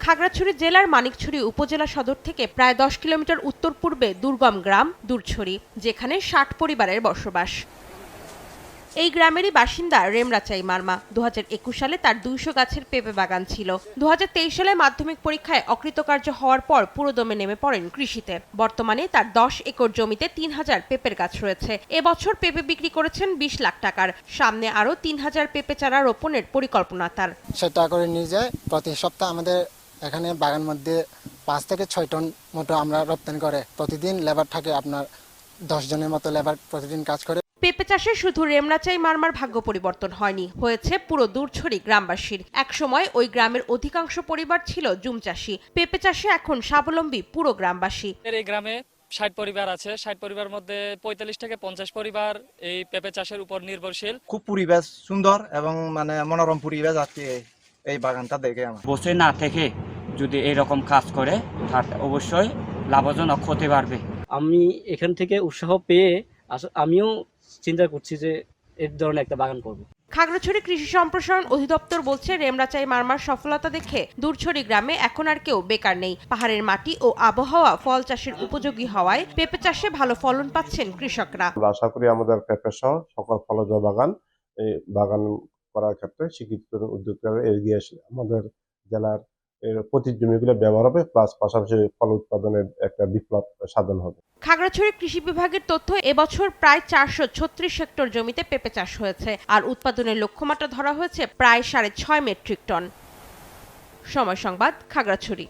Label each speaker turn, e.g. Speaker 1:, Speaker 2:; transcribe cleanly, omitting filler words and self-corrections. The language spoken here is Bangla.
Speaker 1: খাগড়াছড়ি জেলার মানিকছড়ি উপজেলা সদর থেকে প্রায় 10 কিলোমিটার উত্তর পূর্বে দুর্গম গ্রাম দূরছড়ি, যেখানে 60 পরিবারের বসবাস। এই গ্রামেরই বাসিন্দা রেমরাচাই মারমা। 2021 সালে তার 200 গাছের পেঁপে বাগান ছিল। 2023 সালে মাধ্যমিক পরীক্ষায় অকৃতকার্য হওয়ার পর পুরোদমে নেমে পড়েন কৃষিতে। বর্তমানে তার 10 একর জমিতে 3000 পেঁপের গাছ রয়েছে। এবছর পেঁপে বিক্রি করেছেন 20 লাখ টাকার। সামনে আরও 3000 পেঁপে চারা রোপণের পরিকল্পনা তার।
Speaker 2: সেটা করে নিয়ে যায় প্রতি সপ্তাহে আমাদের এখানে বাগান মধ্যে 5 থেকে 6 টন মতো আমরা রপ্তানি করে। প্রতিদিন লেবার থাকে আপনার 10 জনের মতো লেবার প্রতিদিন কাজ করে।
Speaker 1: পেঁপে চাষে শুধু রেমরাচাই মারমার ভাগ্য পরিবর্তন হয়নি, হয়েছে পুরো দূরছড়ি গ্রামবাসীর। একসময় ওই গ্রামের অধিকাংশ পরিবার ছিল জুম চাষী। পেঁপে চাষে এখন স্বাবলম্বী পুরো গ্রামবাসী।
Speaker 3: এই গ্রামে 60 পরিবার আছে। 60 পরিবার মধ্যে 45 থেকে 50 পরিবার এই পেঁপে চাষের উপর নির্ভরশীল।
Speaker 4: খুব পরিবেশ সুন্দর এবং মনোরম পরিবেশ আছে এই বাগানটা দেখে আমার।
Speaker 5: বসে না থেকে যদি এরকম কাজ করে তাহলে অবশ্যই লাভজনক হতে পারবে।
Speaker 6: আমি এখান থেকে উৎসাহ পেয়ে আমিও চিন্তা করছি যে এই ধরনের একটা বাগান করব।
Speaker 1: খাগড়াছড়ি কৃষি সম্প্রসারণ অধিদপ্তর বলছে, রেমরাচাই মারমার সফলতা দেখে দূরছড়ি গ্রামে এখন আর কেউ বেকার নেই। পাহাড়ের মাটি ও আবহাওয়া ফল চাষের উপযোগী হওয়ায় পেঁপে চাষে ভালো ফলন পাচ্ছেন কৃষকরা।
Speaker 7: আশা করি আমাদের পেঁপে সহ সকল ফলজ বাগান এই বাগান করার ক্ষেত্রে শিক্ষিত উদ্যোক্তারা এগিয়ে এসে আমাদের জেলার প্রতি জমিগুলো ব্যবহার হবে, প্লাস পাশাপাশি ফল উৎপাদনের একটা বিপ্লব সাধন হবে।
Speaker 1: খাগড়াছড়ি কৃষি বিভাগের তথ্য, এবছর প্রায় 436 হেক্টর জমিতে পেঁপে চাষ হয়েছে, আর উৎপাদনের লক্ষ্যমাত্রা ধরা হয়েছে প্রায় 6.5 মেট্রিক টন। সময় সংবাদ, খাগড়াছড়ি।